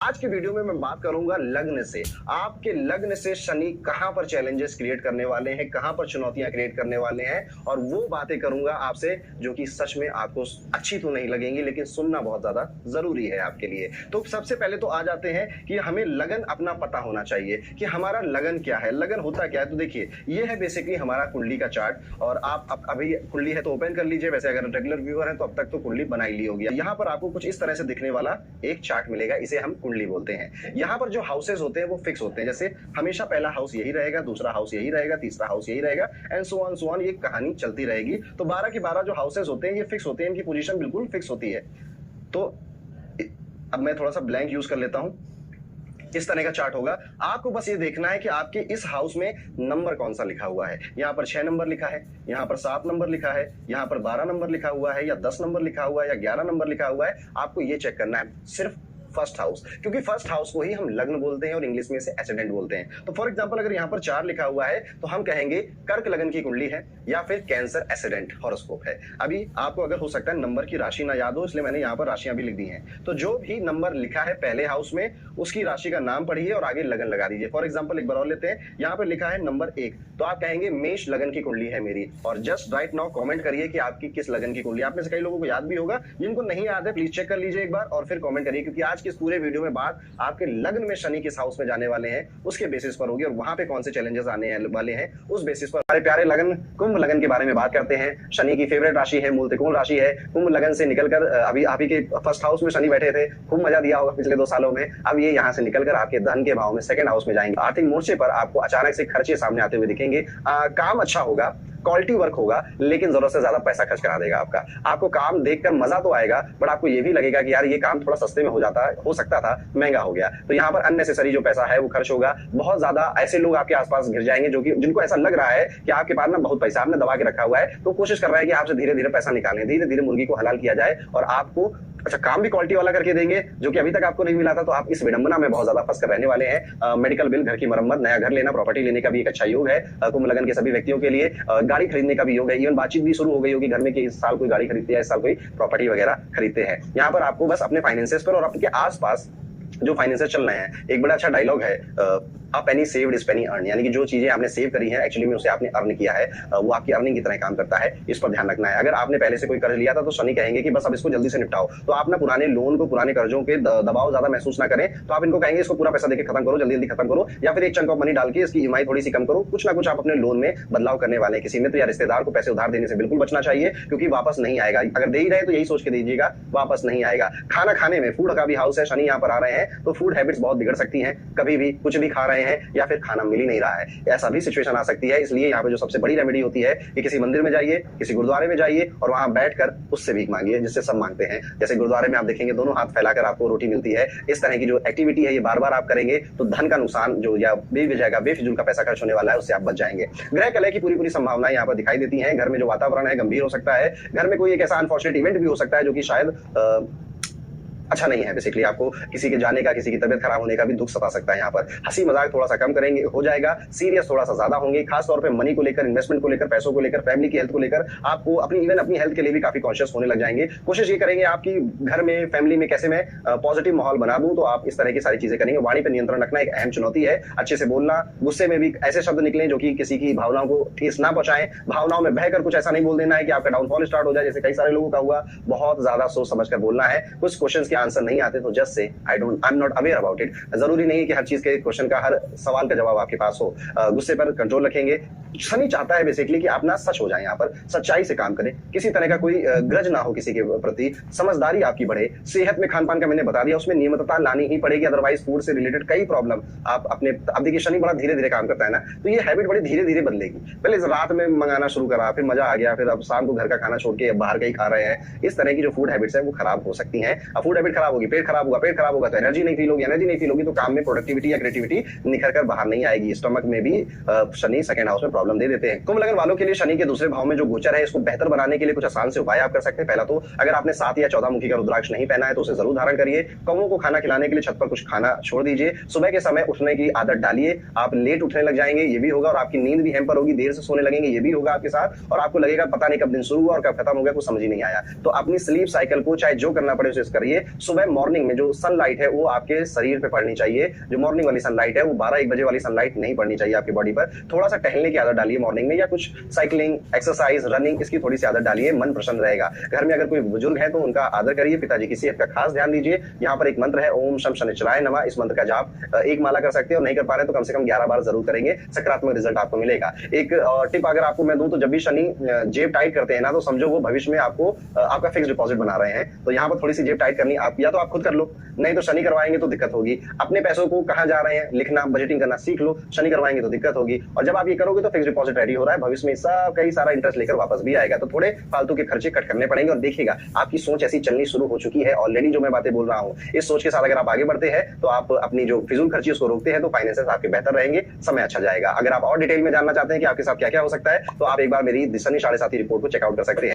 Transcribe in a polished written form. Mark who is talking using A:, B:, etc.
A: आज की वीडियो में मैं बात करूंगा लग्न से। आपके लग्न से शनि कहां पर चैलेंजेस क्रिएट करने वाले हैं, कहां पर चुनौतियां क्रिएट करने वाले हैं, और वो बातें करूंगा आपसे जो कि सच में आपको अच्छी तो नहीं लगेंगी लेकिन सुनना बहुत ज्यादा जरूरी है आपके लिए। तो सबसे पहले तो आ जाते हैं कि हमें लगन अपना पता होना चाहिए कि हमारा लगन क्या है, लगन होता क्या है। तो देखिए, ये है बेसिकली हमारा कुंडली का चार्ट, और आप अभी कुंडली है तो ओपन कर लीजिए। वैसे अगर रेगुलर व्यूअर है तो अब तक तो कुंडली बना ही ली होगी। यहाँ पर आपको कुछ इस तरह से दिखने वाला एक चार्ट मिलेगा, इसे हम कुंडली बोलते हैं। यहाँ पर जो हाउसेज होते हैं वो फिक्स होते हैं, जैसे हमेशा पहला हाउस यही रहेगा, दूसरा हाउस यही रहेगा, तीसरा हाउस यही रहेगा, एंड सो ऑन ये कहानी चलती रहेगी। तो 12 की 12 जो हाउसेज होते हैं ये फिक्स होते हैं, इनकी पोजीशन बिल्कुल फिक्स होती है। तो अब मैं थोड़ा सा ब्लैंक यूज कर लेता हूं। इस तरह का चार्ट होगा। आपको बस ये देखना है कि आपके इस हाउस में नंबर कौन सा लिखा हुआ है। यहाँ पर 6 नंबर लिखा है, यहाँ पर 7 नंबर लिखा है, यहाँ पर 12 नंबर लिखा हुआ है, या 10 नंबर लिखा हुआ है, या 11 नंबर लिखा हुआ है। आपको ये चेक करना है सिर्फ फर्स्ट हाउस, क्योंकि फर्स्ट हाउस को ही हम लग्न बोलते हैं और इंग्लिश में इसे एसेंडेंट बोलते हैं। तो फॉर एग्जांपल अगर यहाँ पर 4 लिखा हुआ है तो हम कहेंगे कर्क लगन की कुंडली है, या फिर कैंसर एसेंडेंट हॉरोस्कोप है। अभी आपको अगर हो सकता है नंबर की राशि ना याद हो, इसलिए मैंने यहाँ पर राशियां भी लिख दी हैं। तो जो भी नंबर लिखा है पहले हाउस में उसकी राशि का नाम पढ़िए और आगे लगन लगा दीजिए। फॉर एग्जाम्पल एक बार और लेते हैं, यहाँ पर लिखा है नंबर 1, तो आप कहेंगे मेष लगन की कुंडली है मेरी, और जस्ट राइट नाउ कॉमेंट करिए कि आपकी किस लगन की कुंडली। आप में से कई लोगों को याद भी होगा, जिनको नहीं याद है प्लीज चेक कर लीजिए एक बार और फिर कॉमेंट करिए, क्योंकि आज के इस पूरे वीडियो में आपके लग्न में शनि किस हाउस में जाने वाले हैं उसके बेसिस पर होगी, और वहां पे कौन से चैलेंजेस आने वाले हैं उस बेसिस पर। हमारे प्यारे लगन कुंभ लगन के बारे में बात करते हैं। शनि की फेवरेट राशि है, मूल त्रिकोण राशि है। कुंभ लगन से निकलकर अभी आप ही के फर्स्ट हाउस में शनि बैठे थे, खूब मजा दिया होगा पिछले 2 सालों में। अब ये यहाँ से निकलकर आपके धन के भाव में सेकंड हाउस में जाएंगे। आर्थिक मोर्चे पर आपको अचानक से खर्चे सामने आते हुए दिखेंगे। काम अच्छा होगा, क्वालिटी वर्क होगा, लेकिन जरूरत से ज्यादा पैसा खर्च करा देगा आपका। आपको काम देखकर मजा तो आएगा, बट आपको ये भी लगेगा कि यार ये काम थोड़ा सस्ते में हो सकता था, महंगा हो गया। तो यहाँ पर अननेसेसरी जो पैसा है वो खर्च होगा। बहुत ज्यादा ऐसे लोग आपके आसपास घिर जाएंगे जो कि जिनको ऐसा लग रहा है कि आपके पास ना बहुत पैसा आपने दबा के रखा हुआ है, तो कोशिश कर रहा है कि आपसे धीरे धीरे पैसा निकालें, धीरे धीरे मुर्गी को हलाल किया जाए और आपको अच्छा काम भी क्वालिटी वाला करके देंगे जो कि अभी तक आपको नहीं मिला था। तो आप इस विडंबना में बहुत ज्यादा फंस कर रहने वाले हैं। मेडिकल बिल, घर की मरम्मत, नया घर लेना, प्रॉपर्टी लेने का भी एक अच्छा योग है कुंभ लगन के सभी व्यक्तियों के लिए। गाड़ी खरीदने का भी योग है। इवन बातचीत भी शुरू हो गई होगी घर में कि इस साल कोई गाड़ी खरीदते हैं, इस साल कोई प्रॉपर्टी वगैरह खरीदते हैं। यहाँ पर आपको बस अपने फाइनेंसेस पर और आपके आसपास जो फाइनेंसेस चल रहे हैं, एक बड़ा अच्छा डायलॉग है, अ पेनी सेव्ड इज पेनी अर्न, यानी कि जो चीजें आपने सेव करी है एक्चुअली में उसे आपने अर्न किया है, वो आपकी अर्निंग की तरह काम करता है। इस पर ध्यान रखना है। अगर आपने पहले से कोई कर्ज लिया था तो शनि कहेंगे कि बस अब इसको जल्दी से निपटाओ। तो आप ना पुराने लोन को, पुराने कर्जों के दबाव ज्यादा महसूस ना करें, तो आप इनको कहेंगे इसको पूरा पैसा देके खत्म करो, जल्दी जल्दी खत्म करो, या फिर एक चंक ऑफ मनी डाल के इसकी ईएमआई थोड़ी सी कम करो। कुछ ना कुछ आप अपने लोन में बदलाव करने वाले हैं। किसी मित्र या रिश्तेदार को पैसे उधार देने से बिल्कुल बचना चाहिए, क्योंकि वापस नहीं आएगा। अगर दे ही रहे तो यही सोच के दीजिएगा, वापस नहीं आएगा। खाना खाने में फूड का भी हाउस है, शनि यहाँ पर आ रहे हैं, तो फूड हैबिट्स बहुत बिगड़ सकती हैं। कभी भी कुछ भी खा रहे हैं या फिर खाना मिल ही नहीं रहा है, ऐसा भी सिचुएशन आ सकती है। इसलिए यहाँ पे जो सबसे बड़ी रेमेडी होती है कि किसी मंदिर में जाइए, किसी गुरुद्वारे में जाइए और वहां बैठकर उससे भीख मांगिए, जिससे सब मांगते हैं। जैसे गुरुद्वारे में आप देखेंगे दोनों हाथ फैलाकर आपको रोटी मिलती है। इस तरह की जो एक्टिविटी है ये बार बार आप करेंगे तो धन का नुकसान जो या बेफिजूल का पैसा खर्च होने वाला है उससे आप बच जाएंगे। ग्रह कलह की पूरी संभावनाएं यहाँ पर दिखाई देती है। घर में जो वातावरण है गंभीर हो सकता है। घर में कोई एक ऐसा अनफॉर्चुनेट इवेंट भी हो सकता है जो कि शायद अच्छा नहीं है। बेसिकली आपको किसी के जाने का, किसी की तबियत खराब होने का भी दुख सता सकता है। यहाँ पर हंसी मजाक थोड़ा सा कम करेंगे, हो जाएगा। सीरियस थोड़ा सा ज्यादा होंगे, खास तौर पे मनी को लेकर, इन्वेस्टमेंट को लेकर, पैसों को लेकर, फैमिली की हेल्थ को लेकर। आपको अपनी हेल्थ के लिए भी काफी कॉन्शियस होने लग जाएंगे। कोशिश ये करेंगे आपकी घर में, फैमिली में कैसे मैं पॉजिटिव माहौल बना दूं, तो आप इस तरह की सारी चीजें करेंगे। वाणी पर नियंत्रण रखना एक अहम चुनौती है। अच्छे से बोलना, गुस्से में भी ऐसे शब्द निकलें जो कि किसी की भावनाओं को ठेस ना पहुंचाएं। भावनाओं में बहकर कुछ ऐसा नहीं बोल देना है कि आपका डाउनफॉल स्टार्ट हो जाए, जैसे कई सारे लोगों का हुआ। बहुत ज्यादा सोच समझ कर बोलना है। कुछ क्वेश्चंस के आंसर नहीं आते तो just say I am not aware about it. जरूरी नहीं है कि हर चीज के क्वेश्चन का, हर सवाल का जवाब आपके पास हो। गुस्से पर कंट्रोल रखेंगे। शनि चाहता है बेसिकली कि आप ना सच हो जाए, यहाँ पर सच्चाई से काम करें, किसी तरह का कोई ग्रज ना हो किसी के प्रति, समझदारी आपकी बढ़े। सेहत में, खान पान का मैंने बता दिया, उसमें नियमितता लानी ही पड़ेगी, अदरवाइज फूड से रिलेटेड कई प्रॉब्लम आप अपने, अब देखिए शनि बड़ा धीरे धीरे काम करता है ना, तो ये हैबिट बड़ी धीरे धीरे बदलेगी। पहले रात में मंगाना शुरू करा, फिर मजा आ गया, फिर अब शाम को घर का खाना छोड़ के बाहर का ही खा रहे हैं। इस तरह की जो फूड हैबिट्स है वो खराब हो सकती है। अब फूड हैबिट खराब होगी, पेट खराब होगा तो एनर्जी नहीं फील होगी, तो काम में प्रोडक्टिविटी या क्रिएटिविटी निखर कर बाहर नहीं आएगी। स्टमक में भी शनि सेकंड हाउस में प्रॉब्लम दे देते हैं। कुंभ लगन वालों के लिए शनि के दूसरे भाव में जो गोचर है, इसको बेहतर बनाने के लिए कुछ आसान से उपाय आप कर सकते हैं। पहला तो अगर आपने 7 या 14 मुखी का रुद्राक्ष नहीं पहना है तो उसे जरूर धारण करिए। कौवों को खाना खिलाने के लिए छत पर कुछ खाना छोड़ दीजिए। सुबह के समय उठने की आदत डालिए। आप लेट उठने लग जाएंगे, ये भी होगा, और आपकी नींद भी हैम्पर होगी, देर से सोने लगेंगे, ये भी होगा आपके साथ, और आपको लगेगा पता नहीं कब दिन शुरू हुआ और कब खत्म हो गया, कुछ समझ ही नहीं आया। तो अपनी स्लीप साइकिल को चाहे जो करना पड़े उसे करिए। सुबह मॉर्निंग में जो सनलाइट है वो आपके शरीर पे पड़नी चाहिए। जो मॉर्निंग वाली सनलाइट है वो 12-1 बजे वाली सनलाइट नहीं पड़नी चाहिए आपकी बॉडी पर। थोड़ा सा टहलने की आदत डालिए मॉर्निंग में, या कुछ साइकिलिंग, एक्सरसाइज, रनिंग, इसकी थोड़ी सी आदत डालिए, मन प्रसन्न रहेगा। घर में अगर कोई बुजुर्ग है तो उनका आदर करिए, पिताजी की सेहत का खास ध्यान दीजिए। यहाँ पर एक मंत्र है, ओम शम शनिश्चराय नमः, इस मंत्र का जाप एक माला कर सकते हैं, और नहीं कर पा रहे तो कम से कम 11 बार जरूर करेंगे, सकारात्मक रिजल्ट आपको मिलेगा। एक टिप अगर आपको मैं दूं तो जब भी शनि जेब टाइट करते हैं ना, तो समझो वो भविष्य में आपको आपका फिक्स डिपॉजिट बना रहे हैं। तो यहाँ पर थोड़ी सी जेब टाइट करनी, आप या तो आप खुद कर लो, नहीं तो शनि करवाएंगे तो दिक्कत होगी। अपने पैसों को कहाँ जा रहे हैं लिखना, बजटिंग करना सीख लो, शनि करवाएंगे तो दिक्कत होगी। और जब आप ये करोगे तो फिक्स डिपॉजिट रेडी हो रहा है, भविष्य में सब कई सारा इंटरेस्ट लेकर वापस भी आएगा। तो थोड़े फालतू के खर्चे कट करने पड़ेंगे, और देखिएगा आपकी सोच ऐसी चलनी शुरू हो चुकी है ऑलरेडी। जो मैं बातें बोल रहा हूँ, इस सोच के साथ अगर आप आगे बढ़ते हैं तो आप अपनी जो फिजूल खर्ची उसको रोकते हैं, तो फाइनेंसेस आपके बेहतर रहेंगे, समय अच्छा जाएगा। अगर आप और डिटेल में जानना चाहते हैं कि आपके साथ क्या क्या हो सकता है, तो आप एक बार मेरी शनि 7.5 रिपोर्ट को चेकआउट कर सकते हैं।